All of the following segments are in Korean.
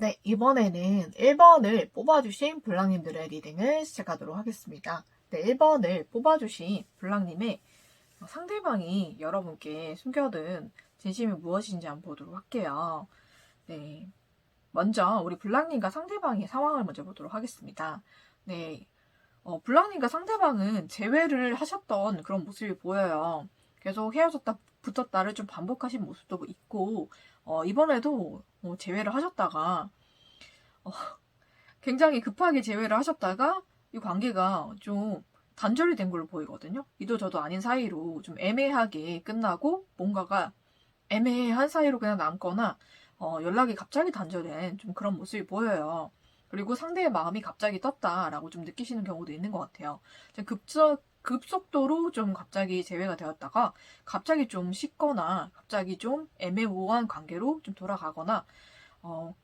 네, 이번에는 1번을 뽑아주신 블랑님들의 리딩을 시작하도록 하겠습니다. 네, 1번을 뽑아주신 블랑님의 상대방이 여러분께 숨겨둔 진심이 무엇인지 한번 보도록 할게요. 네, 먼저 우리 블랑님과 상대방의 상황을 먼저 보도록 하겠습니다. 네, 블랑님과 상대방은 재회를 하셨던 그런 모습이 보여요. 계속 헤어졌다 붙었다를 좀 반복하신 모습도 있고, 이번에도 재회를 하셨다가 굉장히 급하게 재회를 하셨다가 이 관계가 좀 단절이 된 걸로 보이거든요. 이도 저도 아닌 사이로 좀 애매하게 끝나고 뭔가가 애매한 사이로 그냥 남거나 연락이 갑자기 단절된 좀 그런 모습이 보여요. 그리고 상대의 마음이 갑자기 떴다라고 좀 느끼시는 경우도 있는 것 같아요. 급속도로 좀 갑자기 재회가 되었다가 갑자기 좀 식거나 갑자기 좀 애매모호한 관계로 좀 돌아가거나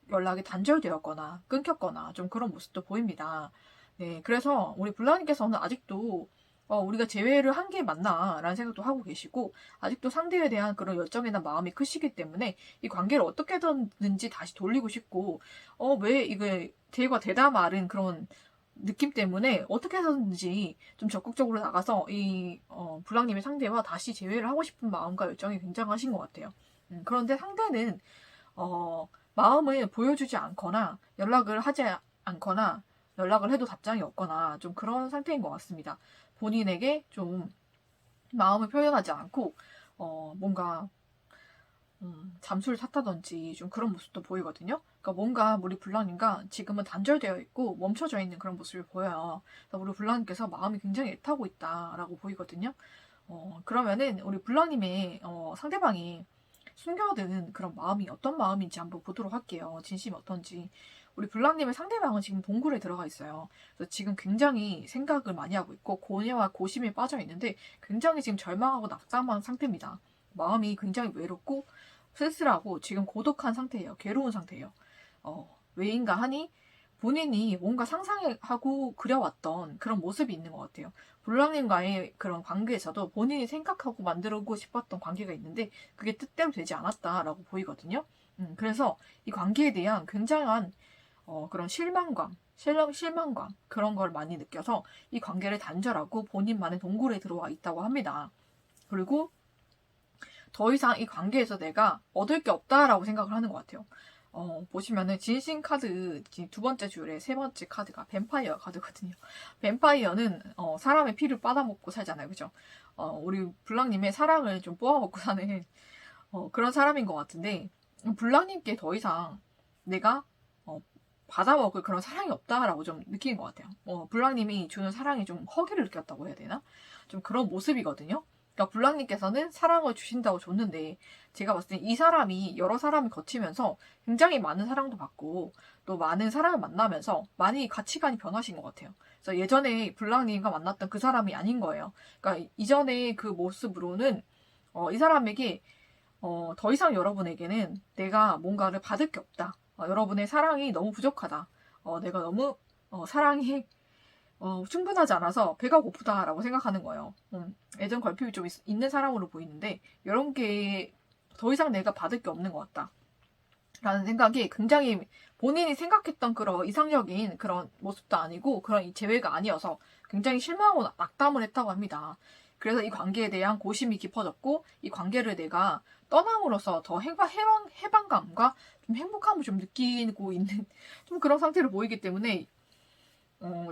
연락이 단절되었거나 끊겼거나 좀 그런 모습도 보입니다. 네, 그래서 우리 블라님께서는 아직도 우리가 재회를 한 게 맞나 라는 생각도 하고 계시고 아직도 상대에 대한 그런 열정이나 마음이 크시기 때문에 이 관계를 어떻게든지 다시 돌리고 싶고 왜 이게 대과 되다 말은 그런 느낌 때문에 어떻게 해서든지 좀 적극적으로 나가서 이 블랑님의 상대와 다시 재회를 하고 싶은 마음과 열정이 굉장하신 것 같아요. 그런데 상대는 마음을 보여주지 않거나 연락을 하지 않거나 연락을 해도 답장이 없거나 좀 그런 상태인 것 같습니다. 본인에게 좀 마음을 표현하지 않고 뭔가 잠수를 탔다든지 좀 그런 모습도 보이거든요. 그러니까 뭔가 우리 블랑님과 지금은 단절되어 있고 멈춰져 있는 그런 모습을 보여요. 그래서 우리 블랑님께서 마음이 굉장히 애타고 있다라고 보이거든요. 그러면은 우리 블랑님의 상대방이 숨겨둔 그런 마음이 어떤 마음인지 한번 보도록 할게요. 진심이 어떤지. 우리 블랑님의 상대방은 지금 동굴에 들어가 있어요. 그래서 지금 굉장히 생각을 많이 하고 있고 고뇌와 고심에 빠져 있는데 굉장히 지금 절망하고 낙담한 상태입니다. 마음이 굉장히 외롭고 쓸쓸하고 지금 고독한 상태예요. 괴로운 상태예요. 왜인가 하니 본인이 뭔가 상상하고 그려왔던 그런 모습이 있는 것 같아요. 블랑님과의 그런 관계에서도 본인이 생각하고 만들고 싶었던 관계가 있는데 그게 뜻대로 되지 않았다라고 보이거든요. 그래서 이 관계에 대한 굉장한 그런 실망감 그런 걸 많이 느껴서 이 관계를 단절하고 본인만의 동굴에 들어와 있다고 합니다. 그리고 더 이상 이 관계에서 내가 얻을 게 없다라고 생각을 하는 것 같아요. 보시면은 진심 카드 두 번째 줄에 세 번째 카드가 뱀파이어 카드거든요. 뱀파이어는 사람의 피를 빨아먹고 살잖아요, 그죠? 우리 블랑님의 사랑을 좀 뽑아먹고 사는 그런 사람인 것 같은데 블랑님께 더 이상 내가 받아먹을 그런 사랑이 없다라고 좀 느끼는 것 같아요. 블랑님이 주는 사랑이 좀 허기를 느꼈다고 해야 되나? 좀 그런 모습이거든요. 그러니까 블랑님께서는 사랑을 주신다고 줬는데 제가 봤을 때 이 사람이 여러 사람을 거치면서 굉장히 많은 사랑도 받고 또 많은 사람을 만나면서 많이 가치관이 변하신 것 같아요. 그래서 예전에 블랑님과 만났던 그 사람이 아닌 거예요. 그러니까 이전의 그 모습으로는 이 사람에게 더 이상 여러분에게는 내가 뭔가를 받을 게 없다. 여러분의 사랑이 너무 부족하다. 내가 너무 사랑이 충분하지 않아서 배가 고프다라고 생각하는 거예요. 애정 결핍이 좀 있는 사람으로 보이는데 이런 게 더 이상 내가 받을 게 없는 것 같다. 라는 생각이 굉장히 본인이 생각했던 그런 이상적인 그런 모습도 아니고 그런 재회가 아니어서 굉장히 실망하고 낙담을 했다고 합니다. 그래서 이 관계에 대한 고심이 깊어졌고 이 관계를 내가 떠남으로써 더 해방감과 좀 행복함을 좀 느끼고 있는 좀 그런 상태로 보이기 때문에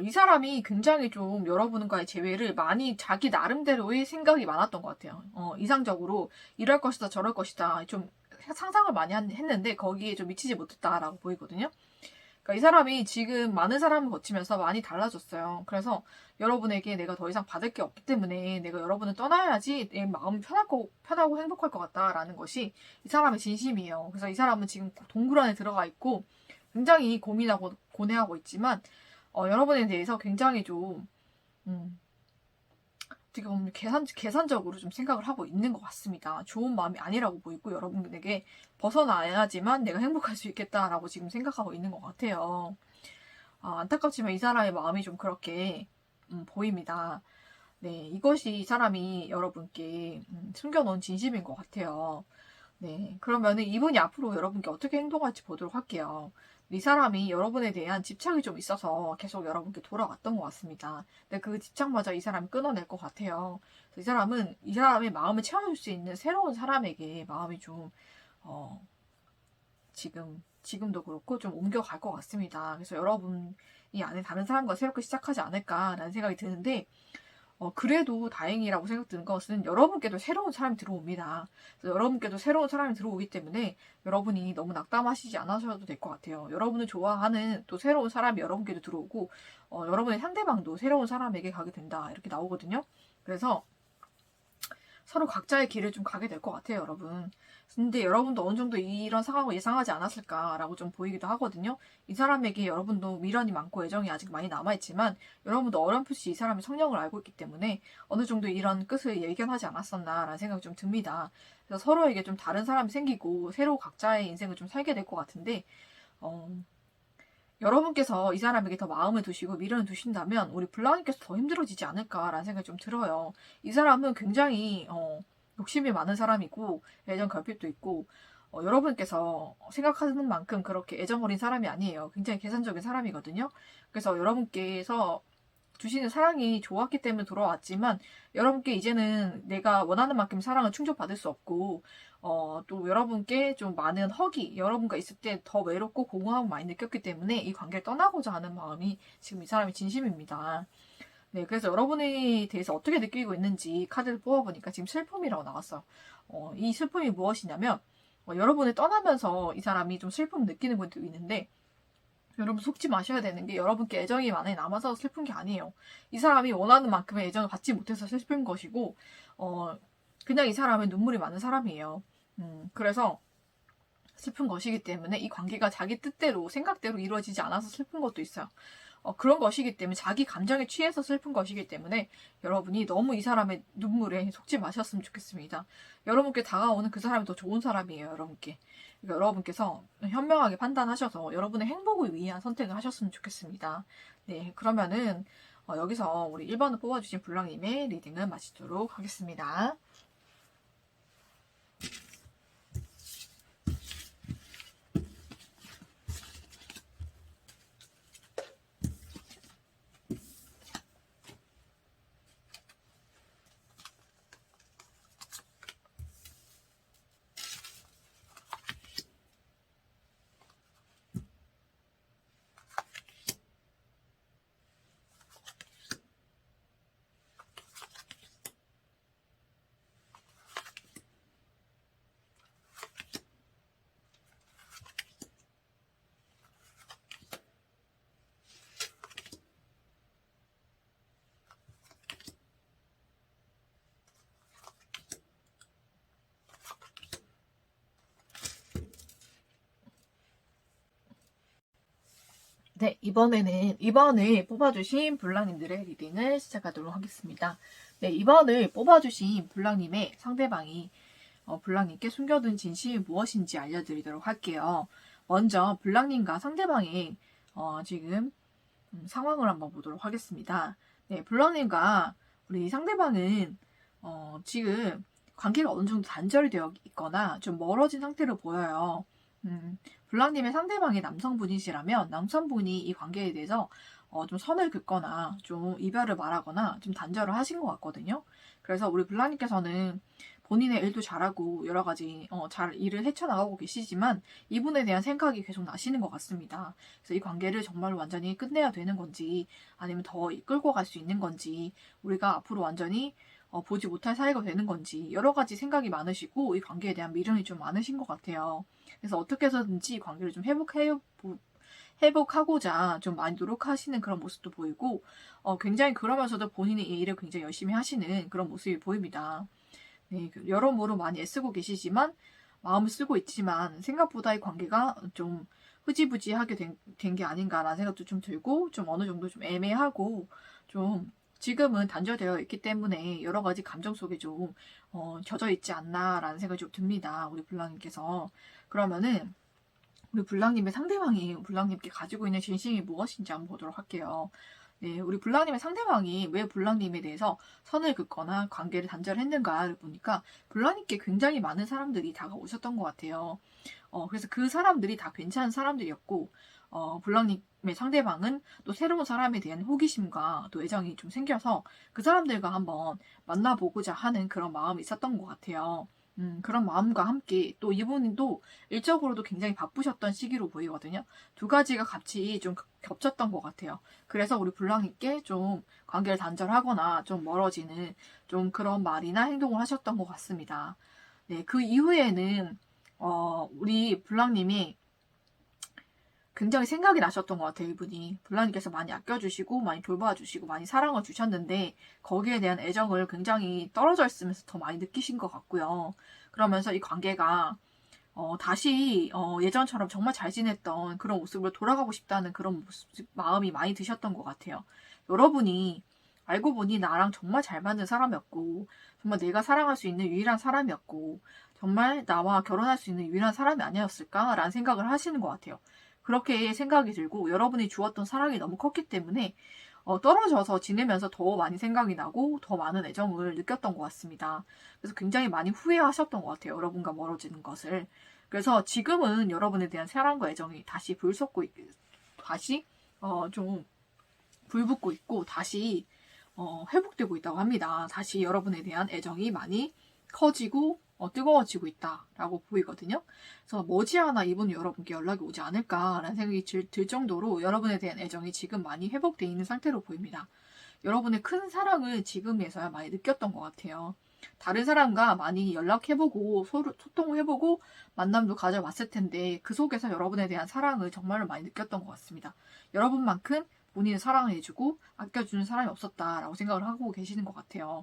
이 사람이 굉장히 좀 여러분과의 재회를 많이 자기 나름대로의 생각이 많았던 것 같아요. 이상적으로 이럴 것이다 저럴 것이다 좀 상상을 많이 했는데 거기에 좀 미치지 못했다라고 보이거든요. 그러니까 이 사람이 지금 많은 사람을 거치면서 많이 달라졌어요. 그래서 여러분에게 내가 더 이상 받을 게 없기 때문에 내가 여러분을 떠나야지 내 마음이 편하고 행복할 것 같다라는 것이 이 사람의 진심이에요. 그래서 이 사람은 지금 동굴 안에 들어가 있고 굉장히 고민하고 고뇌하고 있지만 여러분에 대해서 굉장히 좀 어떻게 보면 계산적으로 좀 생각을 하고 있는 것 같습니다. 좋은 마음이 아니라고 보이고 여러분에게 벗어나야지만 내가 행복할 수 있겠다라고 지금 생각하고 있는 것 같아요. 안타깝지만 이 사람의 마음이 좀 그렇게 보입니다. 네, 이것이 이 사람이 여러분께 숨겨놓은 진심인 것 같아요. 네, 그러면은 이분이 앞으로 여러분께 어떻게 행동할지 보도록 할게요. 이 사람이 여러분에 대한 집착이 좀 있어서 계속 여러분께 돌아왔던 것 같습니다. 근데 그 집착마저 이 사람이 끊어낼 것 같아요. 이 사람은 이 사람의 마음을 채워줄 수 있는 새로운 사람에게 마음이 좀 지금도 그렇고 좀 옮겨갈 것 같습니다. 그래서 여러분이 안에 다른 사람과 새롭게 시작하지 않을까라는 생각이 드는데, 그래도 다행이라고 생각드는 것은 여러분께도 새로운 사람이 들어옵니다. 그래서 여러분께도 새로운 사람이 들어오기 때문에 여러분이 너무 낙담하시지 않으셔도 될 것 같아요. 여러분을 좋아하는 또 새로운 사람이 여러분께도 들어오고, 여러분의 상대방도 새로운 사람에게 가게 된다. 이렇게 나오거든요. 그래서 서로 각자의 길을 좀 가게 될 것 같아요, 여러분. 근데 여러분도 어느 정도 이런 상황을 예상하지 않았을까라고 좀 보이기도 하거든요. 이 사람에게 여러분도 미련이 많고 애정이 아직 많이 남아있지만 여러분도 어렴풋이 이 사람의 성향을 알고 있기 때문에 어느 정도 이런 끝을 예견하지 않았었나라는 생각이 좀 듭니다. 그래서 서로에게 좀 다른 사람이 생기고 새로 각자의 인생을 좀 살게 될 것 같은데, 여러분께서 이 사람에게 더 마음을 두시고 미련을 두신다면 우리 블랑님께서 더 힘들어지지 않을까라는 생각이 좀 들어요. 이 사람은 굉장히 욕심이 많은 사람이고 애정 결핍도 있고, 여러분께서 생각하는 만큼 그렇게 애정 어린 사람이 아니에요. 굉장히 계산적인 사람이거든요. 그래서 여러분께서 주시는 사랑이 좋았기 때문에 돌아왔지만 여러분께 이제는 내가 원하는 만큼 사랑을 충족받을 수 없고, 또 여러분께 좀 많은 헉이 여러분과 있을 때 더 외롭고 공허함을 많이 느꼈기 때문에 이 관계를 떠나고자 하는 마음이 지금 이 사람이 진심입니다. 네, 그래서 여러분에 대해서 어떻게 느끼고 있는지 카드를 뽑아보니까 지금 슬픔이라고 나왔어요. 이 슬픔이 무엇이냐면, 여러분을 떠나면서 이 사람이 좀 슬픔을 느끼는 분도 있는데, 여러분 속지 마셔야 되는 게 여러분께 애정이 많이 남아서 슬픈 게 아니에요. 이 사람이 원하는 만큼의 애정을 받지 못해서 슬픈 것이고, 그냥 이 사람은 눈물이 많은 사람이에요. 그래서 슬픈 것이기 때문에 이 관계가 자기 뜻대로 생각대로 이루어지지 않아서 슬픈 것도 있어요. 그런 것이기 때문에 자기 감정에 취해서 슬픈 것이기 때문에 여러분이 너무 이 사람의 눈물에 속지 마셨으면 좋겠습니다. 여러분께 다가오는 그 사람이 더 좋은 사람이에요, 여러분께. 그러니까 여러분께서 현명하게 판단하셔서 여러분의 행복을 위한 선택을 하셨으면 좋겠습니다. 네, 그러면은 여기서 우리 1번을 뽑아주신 블랑님의 리딩을 마치도록 하겠습니다. 네, 이번에 뽑아주신 블랑님들의 리딩을 시작하도록 하겠습니다. 네, 이번을 뽑아주신 블랑님의 상대방이 블랑님께 숨겨둔 진심이 무엇인지 알려드리도록 할게요. 먼저 블랑님과 상대방의 지금 상황을 한번 보도록 하겠습니다. 네, 블랑님과 우리 상대방은 지금 관계가 어느 정도 단절이 되어 있거나 좀 멀어진 상태로 보여요. 블랑님의 상대방이 남성분이시라면 남성분이 이 관계에 대해서 좀 선을 긋거나 좀 이별을 말하거나 좀 단절을 하신 것 같거든요. 그래서 우리 블랑님께서는 본인의 일도 잘하고 여러 가지 잘 일을 헤쳐나가고 계시지만 이분에 대한 생각이 계속 나시는 것 같습니다. 그래서 이 관계를 정말 완전히 끝내야 되는 건지 아니면 더 끌고 갈 수 있는 건지 우리가 앞으로 완전히 보지 못할 사이가 되는 건지 여러 가지 생각이 많으시고 이 관계에 대한 미련이 좀 많으신 것 같아요. 그래서 어떻게 해서든지 이 관계를 좀 회복하고자 좀 많이 노력하시는 그런 모습도 보이고 굉장히 그러면서도 본인의 일을 굉장히 열심히 하시는 그런 모습이 보입니다. 네, 여러모로 많이 애쓰고 계시지만 마음을 쓰고 있지만 생각보다 이 관계가 좀 흐지부지하게 된 게 아닌가라는 생각도 좀 들고 좀 어느 정도 좀 애매하고 좀 지금은 단절되어 있기 때문에 여러 가지 감정 속에 좀 젖어 있지 않나라는 생각이 좀 듭니다. 우리 블랑님께서. 그러면은 우리 블랑님의 상대방이 블랑님께 가지고 있는 진심이 무엇인지 한번 보도록 할게요. 네, 우리 불랑님의 상대방이 왜 불랑님에 대해서 선을 긋거나 관계를 단절했는가를 보니까 불랑님께 굉장히 많은 사람들이 다가오셨던 것 같아요. 그래서 그 사람들이 다 괜찮은 사람들이었고, 불랑님의 상대방은 또 새로운 사람에 대한 호기심과 또 애정이 좀 생겨서 그 사람들과 한번 만나보고자 하는 그런 마음이 있었던 것 같아요. 그런 마음과 함께 또 이분도 일적으로도 굉장히 바쁘셨던 시기로 보이거든요. 두 가지가 같이 좀 겹쳤던 것 같아요. 그래서 우리 불랑님께 좀 관계를 단절하거나 좀 멀어지는 좀 그런 말이나 행동을 하셨던 것 같습니다. 네, 그 이후에는 우리 불랑님이 굉장히 생각이 나셨던 것 같아요, 이분이. 불랑님께서 많이 아껴주시고, 많이 돌봐주시고, 많이 사랑을 주셨는데, 거기에 대한 애정을 굉장히 떨어져 있으면서 더 많이 느끼신 것 같고요. 그러면서 이 관계가, 다시, 예전처럼 정말 잘 지냈던 그런 모습으로 돌아가고 싶다는 그런 마음이 많이 드셨던 것 같아요. 여러분이 알고 보니 나랑 정말 잘 맞는 사람이었고, 정말 내가 사랑할 수 있는 유일한 사람이었고, 정말 나와 결혼할 수 있는 유일한 사람이 아니었을까라는 생각을 하시는 것 같아요. 그렇게 생각이 들고 여러분이 주었던 사랑이 너무 컸기 때문에 떨어져서 지내면서 더 많이 생각이 나고 더 많은 애정을 느꼈던 것 같습니다. 그래서 굉장히 많이 후회하셨던 것 같아요. 여러분과 멀어지는 것을. 그래서 지금은 여러분에 대한 사랑과 애정이 다시 다시 좀 불붙고 있고 다시 회복되고 있다고 합니다. 다시 여러분에 대한 애정이 많이 커지고 뜨거워지고 있다라고 보이거든요. 그래서 머지않아 이분이 여러분께 연락이 오지 않을까라는 생각이 들 정도로 여러분에 대한 애정이 지금 많이 회복되어 있는 상태로 보입니다. 여러분의 큰 사랑을 지금에서야 많이 느꼈던 것 같아요. 다른 사람과 많이 연락해보고 서로 소통을 해보고 만남도 가져봤을 텐데 그 속에서 여러분에 대한 사랑을 정말로 많이 느꼈던 것 같습니다. 여러분만큼 본인을 사랑을 해주고 아껴주는 사람이 없었다라고 생각을 하고 계시는 것 같아요.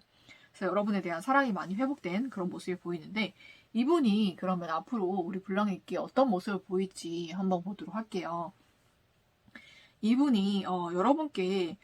그래서 여러분에 대한 사랑이 많이 회복된 그런 모습이 보이는데 이분이 그러면 앞으로 우리 불랑에게 어떤 모습을 보일지 한번 보도록 할게요. 이분이 여러분께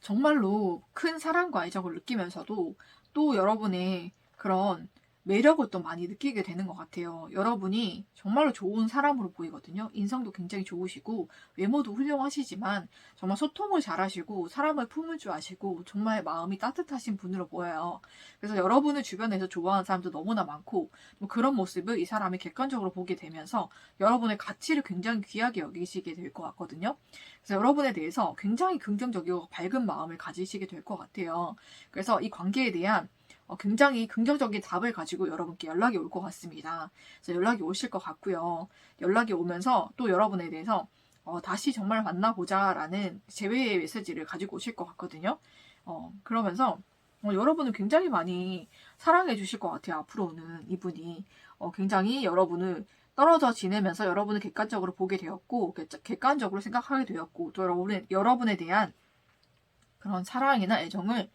정말로 큰 사랑과 애정을 느끼면서도 또 여러분의 그런 매력을 또 많이 느끼게 되는 것 같아요. 여러분이 정말로 좋은 사람으로 보이거든요. 인성도 굉장히 좋으시고 외모도 훌륭하시지만 정말 소통을 잘하시고 사람을 품을 줄 아시고 정말 마음이 따뜻하신 분으로 보여요. 그래서 여러분을 주변에서 좋아하는 사람도 너무나 많고 뭐 그런 모습을 이 사람이 객관적으로 보게 되면서 여러분의 가치를 굉장히 귀하게 여기시게 될 것 같거든요. 그래서 여러분에 대해서 굉장히 긍정적이고 밝은 마음을 가지시게 될 것 같아요. 그래서 이 관계에 대한 굉장히 긍정적인 답을 가지고 여러분께 연락이 올 것 같습니다. 그래서 연락이 오실 것 같고요. 연락이 오면서 또 여러분에 대해서 다시 정말 만나보자라는 재회의 메시지를 가지고 오실 것 같거든요. 그러면서 여러분을 굉장히 많이 사랑해 주실 것 같아요. 앞으로는 이분이 굉장히 여러분을 떨어져 지내면서 여러분을 객관적으로 보게 되었고 객관적으로 생각하게 되었고 또 여러분에 대한 그런 사랑이나 애정을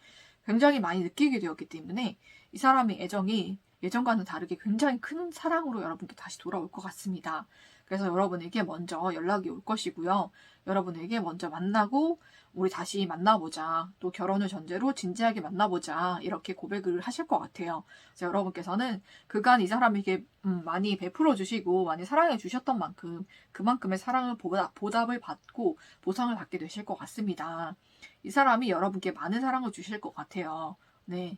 굉장히 많이 느끼게 되었기 때문에 이 사람의 애정이 예전과는 다르게 굉장히 큰 사랑으로 여러분께 다시 돌아올 것 같습니다. 그래서 여러분에게 먼저 연락이 올 것이고요. 여러분에게 먼저 만나고 우리 다시 만나보자. 또 결혼을 전제로 진지하게 만나보자. 이렇게 고백을 하실 것 같아요. 그래서 여러분께서는 그간 이 사람에게 많이 베풀어 주시고 많이 사랑해 주셨던 만큼 그만큼의 사랑을 보답을 받고 보상을 받게 되실 것 같습니다. 이 사람이 여러분께 많은 사랑을 주실 것 같아요. 네.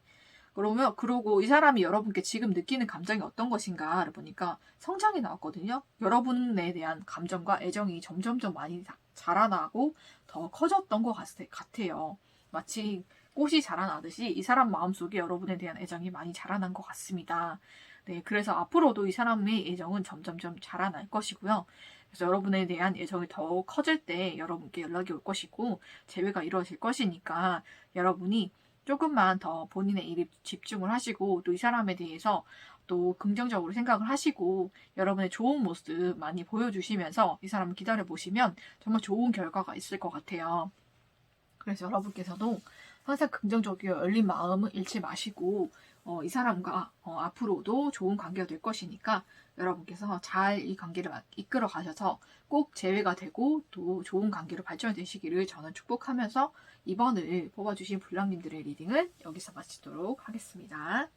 그러고 이 사람이 여러분께 지금 느끼는 감정이 어떤 것인가를 보니까 성장이 나왔거든요. 여러분에 대한 감정과 애정이 점점점 많이 자라나고 더 커졌던 것 같아요. 마치 꽃이 자라나듯이 이 사람 마음속에 여러분에 대한 애정이 많이 자라난 것 같습니다. 네, 그래서 앞으로도 이 사람의 애정은 점점점 자라날 것이고요. 그래서 여러분에 대한 애정이 더 커질 때 여러분께 연락이 올 것이고 재회가 이루어질 것이니까 여러분이 조금만 더 본인의 일에 집중을 하시고 또 이 사람에 대해서 또 긍정적으로 생각을 하시고 여러분의 좋은 모습 많이 보여주시면서 이 사람을 기다려 보시면 정말 좋은 결과가 있을 것 같아요. 그래서 여러분께서도 항상 긍정적이고 열린 마음을 잃지 마시고 이 사람과 앞으로도 좋은 관계가 될 것이니까 여러분께서 잘 이 관계를 이끌어 가셔서 꼭 재회가 되고 또 좋은 관계로 발전되시기를 저는 축복하면서 이번을 뽑아주신 불량님들의 리딩을 여기서 마치도록 하겠습니다.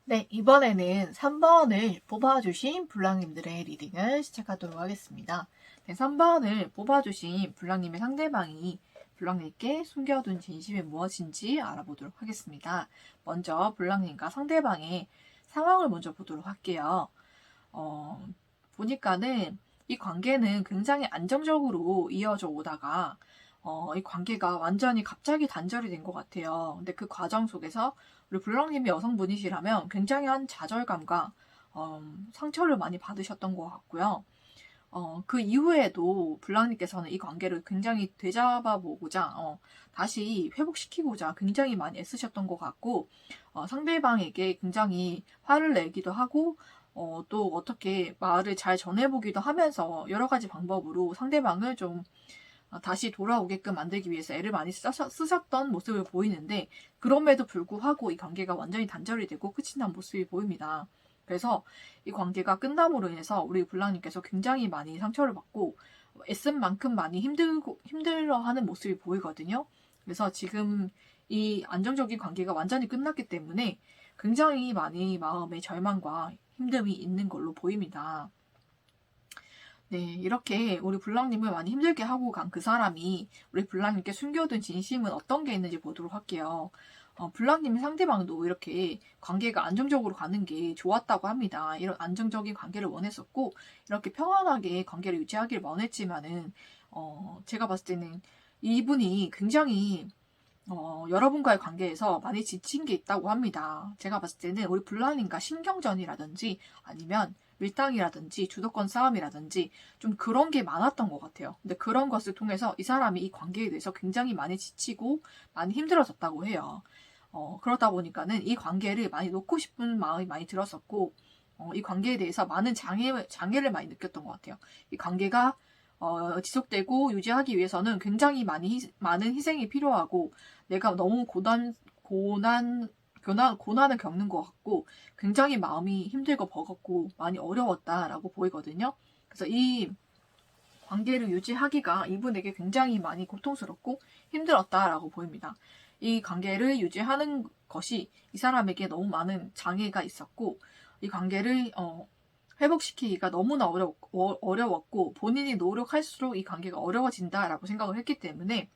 네, 이번에는 3번을 뽑아주신 블랑님들의 리딩을 시작하도록 하겠습니다. 네, 3번을 뽑아주신 블랑님의 상대방이 블랑님께 숨겨둔 진심이 무엇인지 알아보도록 하겠습니다. 먼저 블랑님과 상대방의 상황을 먼저 보도록 할게요. 보니까는 이 관계는 굉장히 안정적으로 이어져 오다가 이 관계가 완전히 갑자기 단절이 된 것 같아요. 근데 그 과정 속에서 우리 블랑님이 여성분이시라면 굉장한 좌절감과 상처를 많이 받으셨던 것 같고요. 그 이후에도 블랑님께서는 이 관계를 굉장히 되잡아보고자 다시 회복시키고자 굉장히 많이 애쓰셨던 것 같고 상대방에게 굉장히 화를 내기도 하고 또 어떻게 말을 잘 전해보기도 하면서 여러 가지 방법으로 상대방을 좀 다시 돌아오게끔 만들기 위해서 애를 많이 쓰셨던 모습을 보이는데 그럼에도 불구하고 이 관계가 완전히 단절이 되고 끝이 난 모습이 보입니다. 그래서 이 관계가 끝남으로 인해서 우리 블랑님께서 굉장히 많이 상처를 받고 애쓴 만큼 많이 힘들어하는 모습이 보이거든요. 그래서 지금 이 안정적인 관계가 완전히 끝났기 때문에 굉장히 많이 마음의 절망과 힘듦이 있는 걸로 보입니다. 네, 이렇게 우리 블랑님을 많이 힘들게 하고 간 그 사람이 우리 블랑님께 숨겨둔 진심은 어떤 게 있는지 보도록 할게요. 블랑님의 상대방도 이렇게 관계가 안정적으로 가는 게 좋았다고 합니다. 이런 안정적인 관계를 원했었고 이렇게 평안하게 관계를 유지하기를 원했지만은 제가 봤을 때는 이분이 굉장히 여러분과의 관계에서 많이 지친 게 있다고 합니다. 제가 봤을 때는 우리 블랑님과 신경전이라든지 아니면 밀당이라든지 주도권 싸움이라든지 좀 그런 게 많았던 것 같아요. 근데 그런 것을 통해서 이 사람이 이 관계에 대해서 굉장히 많이 지치고 많이 힘들어졌다고 해요. 그러다 보니까는 이 관계를 많이 놓고 싶은 마음이 많이 들었었고 이 관계에 대해서 많은 장애를 많이 느꼈던 것 같아요. 이 관계가 지속되고 유지하기 위해서는 굉장히 많은 희생이 필요하고 내가 너무 고난을 겪는 것 같고 굉장히 마음이 힘들고 버겁고 많이 어려웠다라고 보이거든요. 그래서 이 관계를 유지하기가 이분에게 굉장히 많이 고통스럽고 힘들었다라고 보입니다. 이 관계를 유지하는 것이 이 사람에게 너무 많은 장애가 있었고 이 관계를 회복시키기가 너무나 어려웠고 본인이 노력할수록 이 관계가 어려워진다라고 생각을 했기 때문에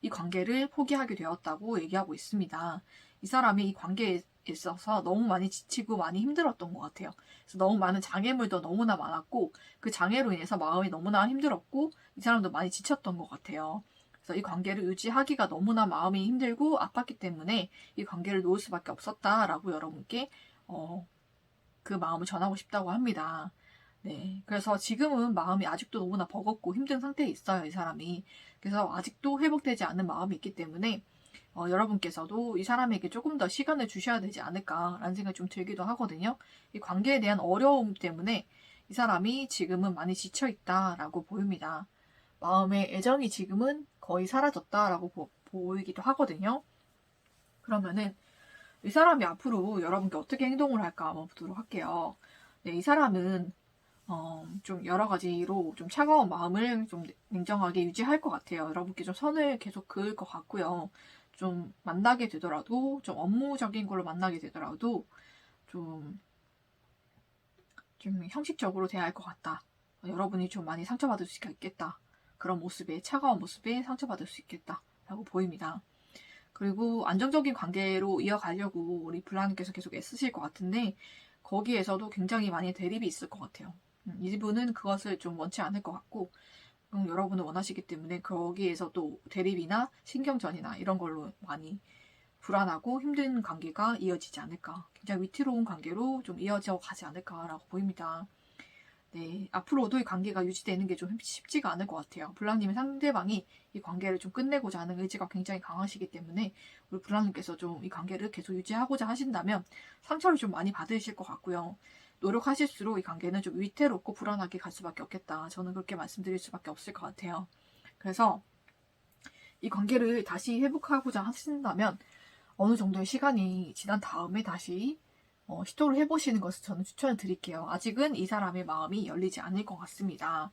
이 관계를 포기하게 되었다고 얘기하고 있습니다. 이 사람이 이 관계에 있어서 너무 많이 지치고 많이 힘들었던 것 같아요. 그래서 너무 많은 장애물도 너무나 많았고 그 장애로 인해서 마음이 너무나 힘들었고 이 사람도 많이 지쳤던 것 같아요. 그래서 이 관계를 유지하기가 너무나 마음이 힘들고 아팠기 때문에 이 관계를 놓을 수밖에 없었다라고 여러분께 그 마음을 전하고 싶다고 합니다. 네. 그래서 지금은 마음이 아직도 너무나 버겁고 힘든 상태에 있어요, 이 사람이. 그래서 아직도 회복되지 않은 마음이 있기 때문에, 여러분께서도 이 사람에게 조금 더 시간을 주셔야 되지 않을까라는 생각이 좀 들기도 하거든요. 이 관계에 대한 어려움 때문에 이 사람이 지금은 많이 지쳐있다라고 보입니다. 마음의 애정이 지금은 거의 사라졌다라고 보이기도 하거든요. 그러면은 이 사람이 앞으로 여러분께 어떻게 행동을 할까 한번 보도록 할게요. 네, 이 사람은 좀 여러 가지로 좀 차가운 마음을 좀 냉정하게 유지할 것 같아요. 여러분께 좀 선을 계속 그을 것 같고요. 좀 만나게 되더라도 좀 업무적인 걸로 만나게 되더라도 좀 형식적으로 대할 것 같다. 여러분이 좀 많이 상처받을 수 있겠다. 그런 모습에 차가운 모습에 상처받을 수 있겠다라고 보입니다. 그리고 안정적인 관계로 이어가려고 우리 블랑님께서 계속 애쓰실 것 같은데 거기에서도 굉장히 많이 대립이 있을 것 같아요. 이분은 그것을 좀 원치 않을 것 같고 여러분을 원하시기 때문에 거기에서 또 대립이나 신경전이나 이런 걸로 많이 불안하고 힘든 관계가 이어지지 않을까. 굉장히 위태로운 관계로 좀 이어져 가지 않을까라고 보입니다. 네, 앞으로도 이 관계가 유지되는 게 좀 쉽지가 않을 것 같아요. 블랑님의 상대방이 이 관계를 좀 끝내고자 하는 의지가 굉장히 강하시기 때문에 우리 블랑님께서 좀 이 관계를 계속 유지하고자 하신다면 상처를 좀 많이 받으실 것 같고요. 노력하실수록 이 관계는 좀 위태롭고 불안하게 갈 수밖에 없겠다. 저는 그렇게 말씀드릴 수밖에 없을 것 같아요. 그래서 이 관계를 다시 회복하고자 하신다면 어느 정도의 시간이 지난 다음에 다시 시도를 해보시는 것을 저는 추천을 드릴게요. 아직은 이 사람의 마음이 열리지 않을 것 같습니다.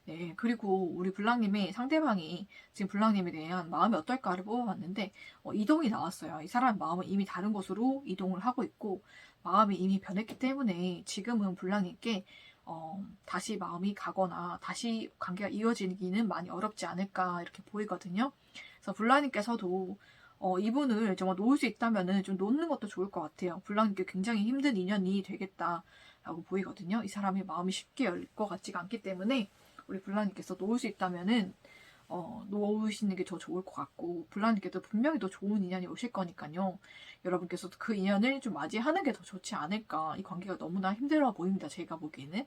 네, 그리고 우리 블랑님이 상대방이 지금 블랑님에 대한 마음이 어떨까를 뽑아봤는데 이동이 나왔어요. 이 사람 마음은 이미 다른 곳으로 이동을 하고 있고 마음이 이미 변했기 때문에 지금은 블랑님께 다시 마음이 가거나 다시 관계가 이어지기는 많이 어렵지 않을까 이렇게 보이거든요. 그래서 블랑님께서도 이분을 정말 놓을 수 있다면은 좀 놓는 것도 좋을 것 같아요. 블랑님께 굉장히 힘든 인연이 되겠다라고 보이거든요. 이 사람의 마음이 쉽게 열 것 같지가 않기 때문에 우리 블라님께서 놓을 수 있다면은 놓으시는 게 더 좋을 것 같고 블라님께도 분명히 더 좋은 인연이 오실 거니까요. 여러분께서도 그 인연을 좀 맞이하는 게 더 좋지 않을까. 이 관계가 너무나 힘들어 보입니다. 제가 보기에는.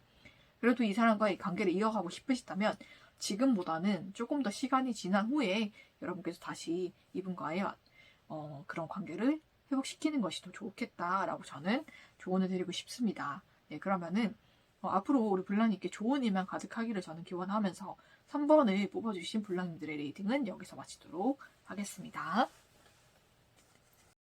그래도 이 사람과 이 관계를 이어가고 싶으시다면 지금보다는 조금 더 시간이 지난 후에 여러분께서 다시 이분과의 그런 관계를 회복시키는 것이 더 좋겠다라고 저는 조언을 드리고 싶습니다. 네, 그러면은 앞으로 우리 블랑님께 좋은 일만 가득하기를 저는 기원하면서 3번을 뽑아주신 블랑님들의 레이팅은 여기서 마치도록 하겠습니다.